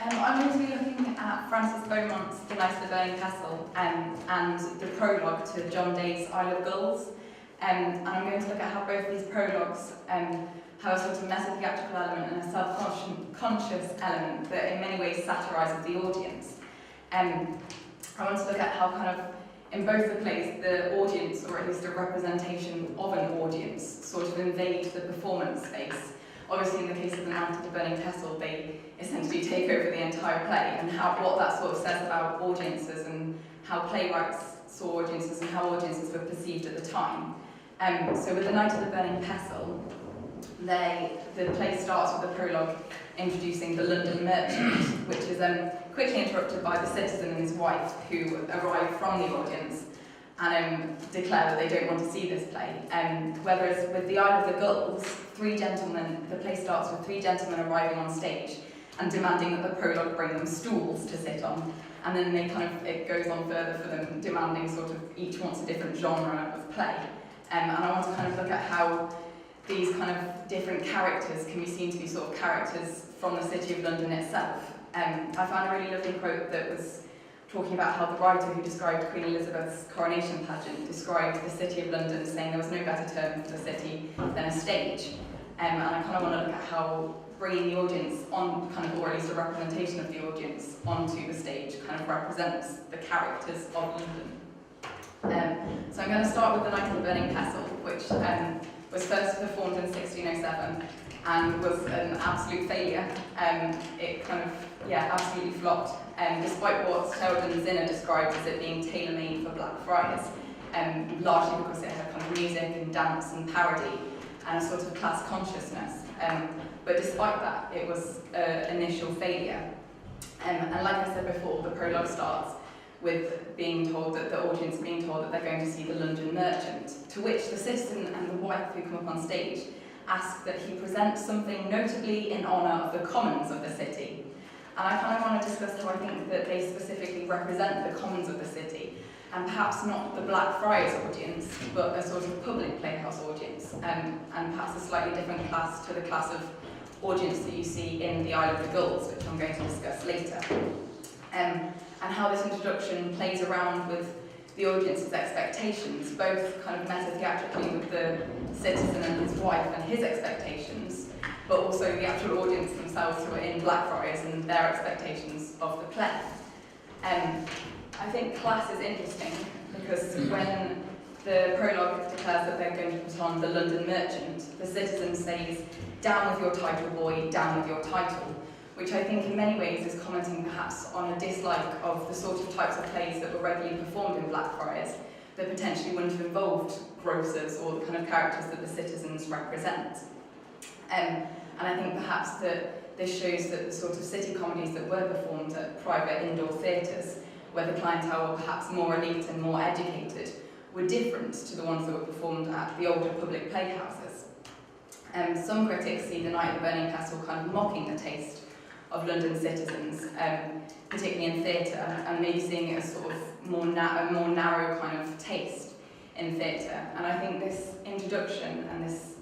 I'm going to be looking at Francis Beaumont's The Knight of the Burning Pestle and the prologue to John Day's Isle of Gulls. And I'm going to look at how both these prologues have a sort of meta-theatrical element and a self-conscious element that in many ways satirises the audience. I want to look at how kind of, in both the plays, the audience, or at least a representation of an audience, sort of invade the performance space. Obviously, in the case of The Knight of the Burning Pestle, they essentially take over the entire play, and what that sort of says about audiences and how playwrights saw audiences and how audiences were perceived at the time. So with The Knight of the Burning Pestle, the play starts with a prologue introducing the London merchant, which is quickly interrupted by the citizen and his wife, who arrive from the audience and declare that they don't want to see this play. Whereas with The Isle of the Gulls, the play starts with three gentlemen arriving on stage and demanding that the prologue bring them stools to sit on. And then it goes on further for them, demanding sort of each wants a different genre of play. And I want to kind of look at how these kind of different characters can be seen to be sort of characters from the City of London itself. I found a really lovely quote that was talking about how the writer who described Queen Elizabeth's coronation pageant described the City of London, saying there was no better term for the city than a stage. And I kind of want to look at how bringing the audience on, kind of, or at least a representation of the audience onto the stage, kind of represents the characters of London. So I'm going to start with The Knight of the Burning Pestle, which was first performed in 1607 and was an absolute failure. It kind of, absolutely flopped, despite what Sheldon Zinner described as it being tailor-made for Blackfriars, largely because it had kind of music and dance and parody and a sort of class consciousness. But despite that, it was an initial failure. And like I said before, the prologue starts with being told that the audience being told that they're going to see the London merchant, to which the citizen and the wife who come up on stage ask that he present something notably in honour of the commons of the city. And I kind of want to discuss how I think that they specifically represent the commons of the city, and perhaps not the Blackfriars audience, but a sort of public playhouse audience, and perhaps a slightly different class to the class of audience that you see in The Isle of the Gulls, which I'm going to discuss later. And how this introduction plays around with the audience's expectations, both kind of meta-theatrically with the citizen and his wife and his expectations, but also the actual audience themselves who are in Blackfriars and their expectations of the play. I think class is interesting because when the prologue declares that they're going to put on the London merchant, the citizen says, "Down with your title, boy, down with your title," which I think in many ways is commenting perhaps on a dislike of the sort of types of plays that were regularly performed in Blackfriars that potentially wouldn't have involved grocers or the kind of characters that the citizens represent. And I think perhaps that this shows that the sort of city comedies that were performed at private indoor theatres, where the clientele were perhaps more elite and more educated, were different to the ones that were performed at the older public playhouses. Some critics see The Knight of the Burning Pestle kind of mocking the taste of London citizens, particularly in theatre, and maybe seeing it as sort of a more narrow kind of taste in theatre. And I think this introduction and this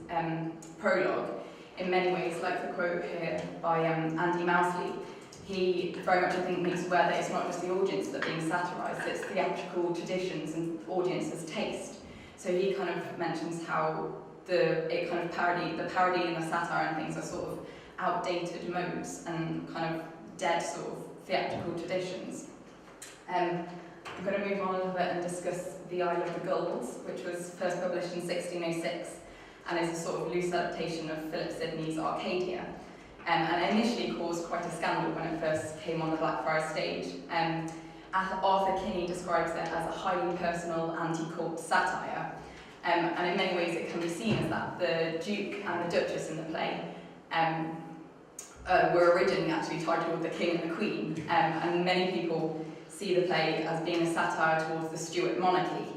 prologue, in many ways, like the quote here by Andy Mousley, he very much, I think, makes aware that it's not just the audience that are being satirised, it's theatrical traditions and audience's taste. So he kind of mentions how the parody and the satire and things are sort of outdated modes and kind of dead sort of theatrical traditions. I'm going to move on a little bit and discuss The Isle of the Gulls, which was first published in 1606 and is a sort of loose adaptation of Philip Sidney's Arcadia, and initially caused quite a scandal when it first came on the Blackfriars stage. Arthur Kinney describes it as a highly personal anti-court satire, and in many ways it can be seen as that. The Duke and the Duchess in the play were originally actually titled The King and the Queen, and many people see the play as being a satire towards the Stuart monarchy,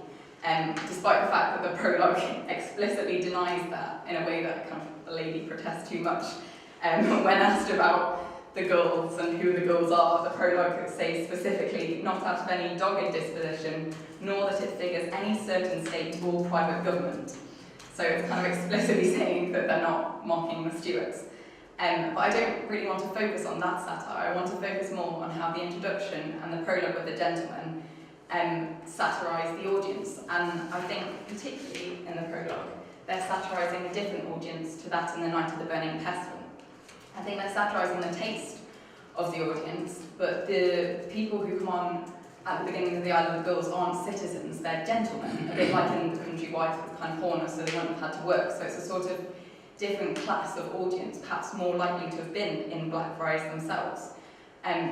despite the fact that the prologue explicitly denies that in a way that kind of the lady protests too much. When asked about the Gulls and who the Gulls are, the prologue says specifically, "Not out of any dogged disposition, nor that it figures any certain state or private government." So it's kind of explicitly saying that they're not mocking the Stuarts. But I don't really want to focus on that satire. I want to focus more on how the introduction and the prologue of the gentleman satirise the audience. And I think, particularly in the prologue, they're satirising a different audience to that in The Knight of the Burning Pestle. I think they're satirising the taste of the audience, but the people who come on at the beginning of The Isle of the Ghouls aren't citizens, they're gentlemen, a bit like in The Country Wife with kind of Horner, so they wouldn't have had to work. So it's a sort of different class of audience, perhaps more likely to have been in Blackfriars themselves.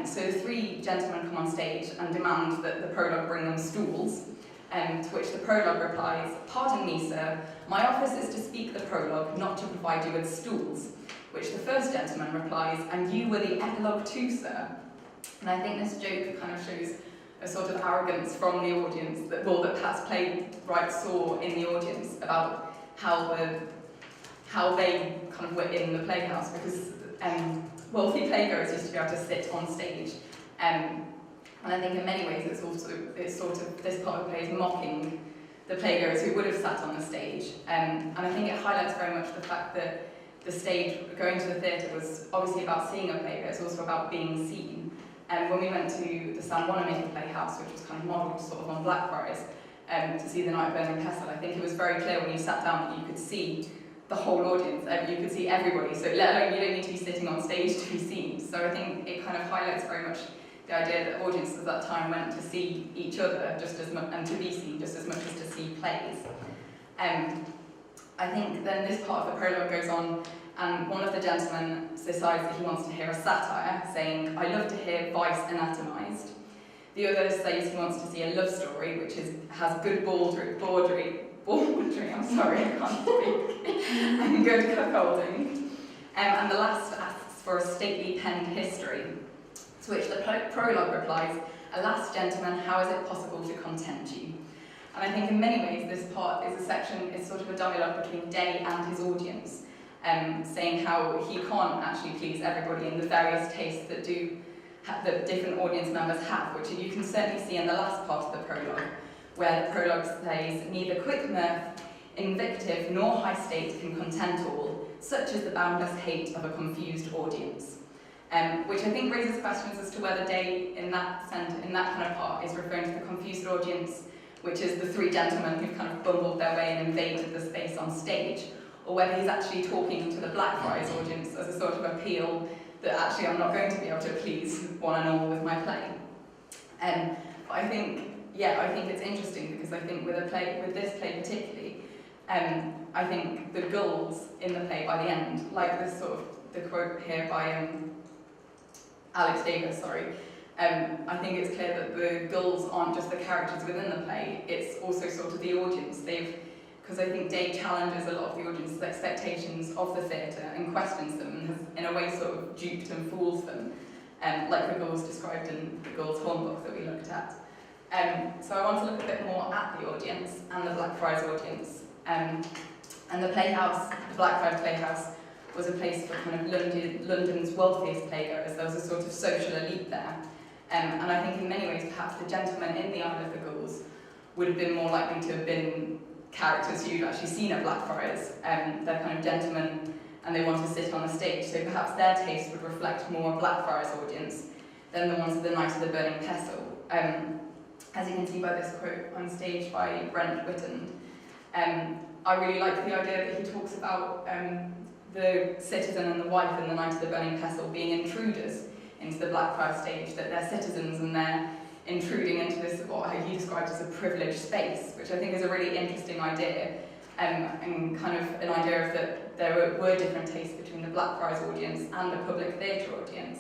So the three gentlemen come on stage and demand that the prologue bring them stools, to which the prologue replies, "Pardon me, sir, my office is to speak the prologue, not to provide you with stools." Which the first gentleman replies, "And you were the epilogue too, sir." And I think this joke kind of shows a sort of arrogance from the audience that perhaps playwright saw in the audience about how they kind of were in the playhouse, because wealthy playgoers used to be able to sit on stage. And I think in many ways it's sort of this part of the play is mocking the playgoers who would have sat on the stage. And I think it highlights very much the fact that the stage, going to the theatre, was obviously about seeing a play, but it's also about being seen. And when we went to the San Wanamaker Playhouse, which was kind of modelled sort of on Blackfriars, to see The Knight of Burning Pestle, I think it was very clear when you sat down that you could see the whole audience, you could see everybody, so let alone you don't need to be sitting on stage to be seen. So I think it kind of highlights very much the idea that audiences at that time went to see each other just as much, and to be seen just as much as to see plays. I think then this part of the prologue goes on, and one of the gentlemen decides that he wants to hear a satire, saying, "I love to hear vice anatomised." The other says he wants to see a love story, which has good bawdry, I'm sorry, I can't speak, and good cuckolding. And the last asks for a stately penned history, to which the prologue replies, "Alas, gentlemen, how is it possible to content you?" And I think in many ways this part is sort of a dialogue between Day and his audience, saying how he can't actually please everybody in the various tastes that different audience members have, which you can certainly see in the last part of the prologue, where the prologue says, "Neither quick mirth, invective, nor high state can content all, such is the boundless hate of a confused audience." Which I think raises questions as to whether Day, in that kind of part, is referring to the confused audience, which is the three gentlemen who've kind of bumbled their way and invaded the space on stage, or whether he's actually talking to the Blackfriars audience as a sort of appeal that actually I'm not going to be able to please one and all with my play. But I think it's interesting, because I think with this play particularly, I think the gulls in the play by the end, like this sort of the quote here by Alex Davis, I think it's clear that the gulls aren't just the characters within the play, it's also sort of the audience. Because I think Day challenges a lot of the audience's expectations of the theatre and questions them, and has in a way sort of duped and fools them, like the gulls described in the Gulls Hornbook that we looked at. So I want to look a bit more at the audience and the Blackfriars audience. And the playhouse, the Blackfriars Playhouse, was a place for kind of London's wealthiest playgoers. There was a sort of social elite there. And I think in many ways, perhaps the gentlemen in The Isle of the Ghouls would have been more likely to have been characters you'd actually seen at Blackfriars. They're kind of gentlemen, and they want to sit on the stage, so perhaps their taste would reflect more a Blackfriars audience than the ones of The Knight of the Burning Pestle. As you can see by this quote on stage by Brent Whitten, I really like the idea that he talks about the citizen and the wife in The Knight of the Burning Pestle being intruders into the Blackfriars stage, that they're citizens and they're intruding into this, what he described as a privileged space, which I think is a really interesting idea, and kind of an idea of that there were different tastes between the Blackfriars audience and the public theatre audience.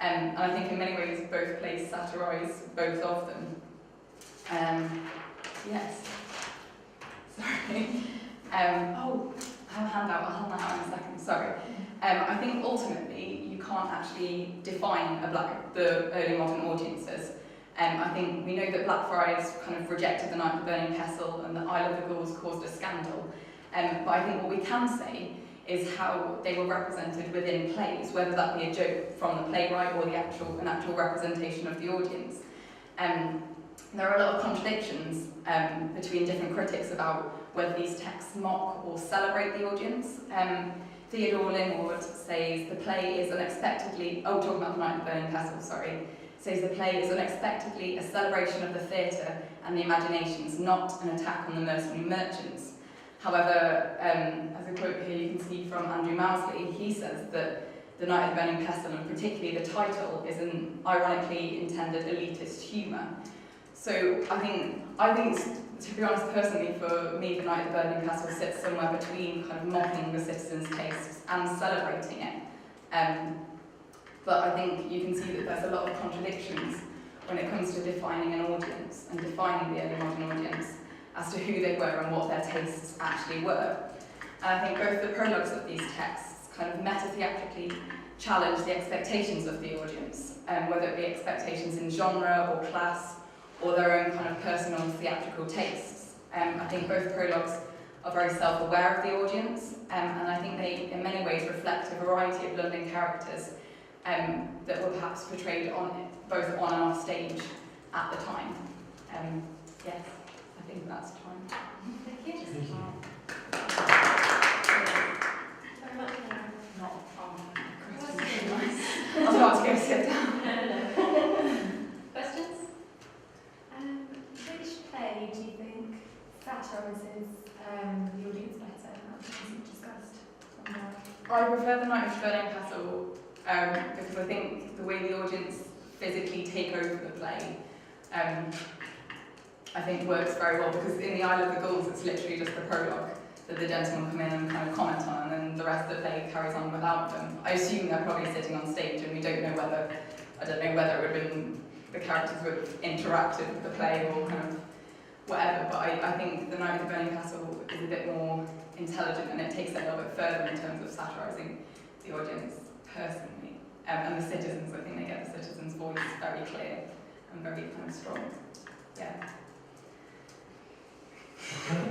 And I think in many ways both plays satirise both of them. Yes. Sorry. I have a handout, I'll hand that out in a second, sorry. I think ultimately you can't actually define the early modern audiences. I think we know that Blackfriars kind of rejected The Knight of the Burning Pestle and the Isle of the Ghouls caused a scandal. But I think what we can say is how they were represented within plays, whether that be a joke from the playwright or an actual representation of the audience. There are a lot of contradictions between different critics about whether these texts mock or celebrate the audience. Theodore Limward says the play is unexpectedly, talking about the Knight of the Burning Castle, sorry, says the play is unexpectedly a celebration of the theatre and the imaginations, not an attack on the mercenary merchants. However, as a quote here you can see from Andrew Mousley, he says that the Knight of the Burning Pestle, and particularly the title, is an ironically intended elitist humour. So I think, to be honest, personally, for me, the Knight of the Burning Castle sits somewhere between kind of mocking the citizens' tastes and celebrating it. But I think you can see that there's a lot of contradictions when it comes to defining an audience and defining the early modern audience as to who they were and what their tastes actually were. And I think both the prologues of these texts kind of meta-theatrically challenge the expectations of the audience, whether it be expectations in genre or class, or their own kind of personal theatrical tastes. I think both prologues are very self-aware of the audience, and I think they, in many ways, reflect a variety of London characters that were perhaps portrayed both on and off stage at the time. Yes, I think that's time. Thank you. Thank you. Very much, Laura. Not That's really nice. I was about to go sit down. No. Questions? Which play do you think satirises the audience better, as we've discussed? I prefer the Knight of the Burning Castle because I think the way the audience physically take over the play I think works very well, because in the Isle of the Gulls it's literally just the prologue that the gentlemen come in and kind of comment on, and then the rest of the play carries on without them. I assume they're probably sitting on stage, and we don't know whether, I don't know whether it would have been the characters would have interacted with the play or kind of whatever, but I think the Knight of the Burning Castle is a bit more intelligent, and it takes it a little bit further in terms of satirising the audience personally. And the citizens, I think they get the citizens' voice very clear and very kind of strong. Yeah.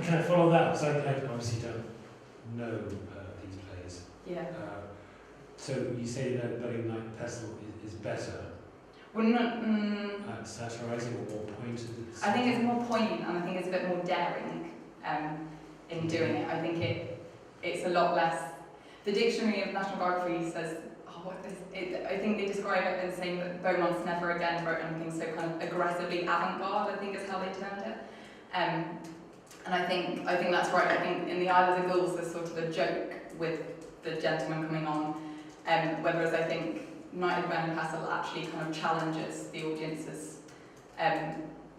Can I follow that? Because I obviously don't know these plays. Yeah. So you say that Burning Knight Pestle is better Well, not, at satirising or more pointed? I think it's more poignant, and I think it's a bit more daring in doing it. I think it's a lot less. The Dictionary of National Biography says, I think they describe it as saying that Beaumont's never again wrote anything so kind of aggressively avant-garde, I think is how they termed it. And I think that's right. I think in the Isle of the Gulls there's sort of a joke with the gentleman coming on, whereas I think Knight of the Burning Castle actually kind of challenges the audience's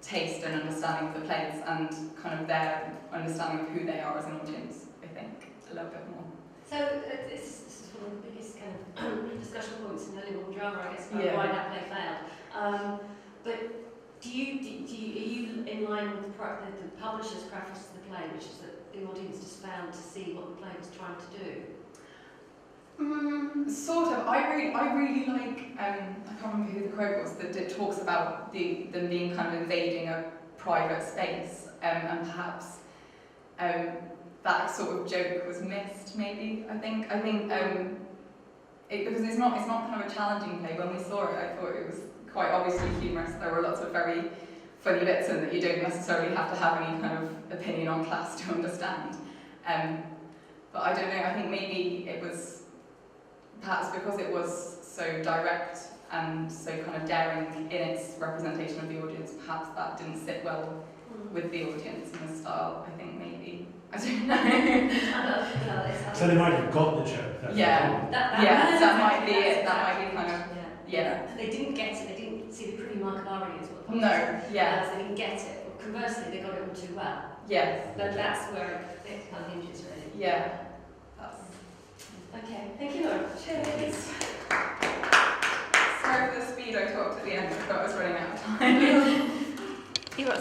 taste and understanding of the plays, and kind of their understanding of who they are as an audience, I think, a little bit more. So this is one of the biggest kind of discussion points in early modern drama, I guess, about Yeah. why that play failed. But are you in line with the publisher's preface to the play, which is that the audience just failed to see what the play was trying to do? Sort of. I really like. I can't remember who the quote was that it talks about them being kind of invading a private space, and perhaps that sort of joke was missed. Maybe I think because it's not kind of a challenging play. When we saw it, I thought it was quite obviously humorous. There were lots of very funny bits in that you don't necessarily have to have any kind of opinion on class to understand. But I don't know. I think maybe it was. Perhaps because it was so direct and so kind of daring in its representation of the audience, perhaps that didn't sit well with the audience in the style. I think maybe. I don't know. So they might have got the joke. That's Yeah. That might be it. That might be kind of. Yeah. They didn't get it. They didn't see the pretty Machiavelli is what the No. publisher Yeah. said. They didn't get it. But conversely, they got it all too well. Yes. But that's where it kind of hinges, really. Yeah. That's. Okay. Thank you, Laura. Cheers. Sorry for the speed I talked at the end. I thought I was running out of time. You got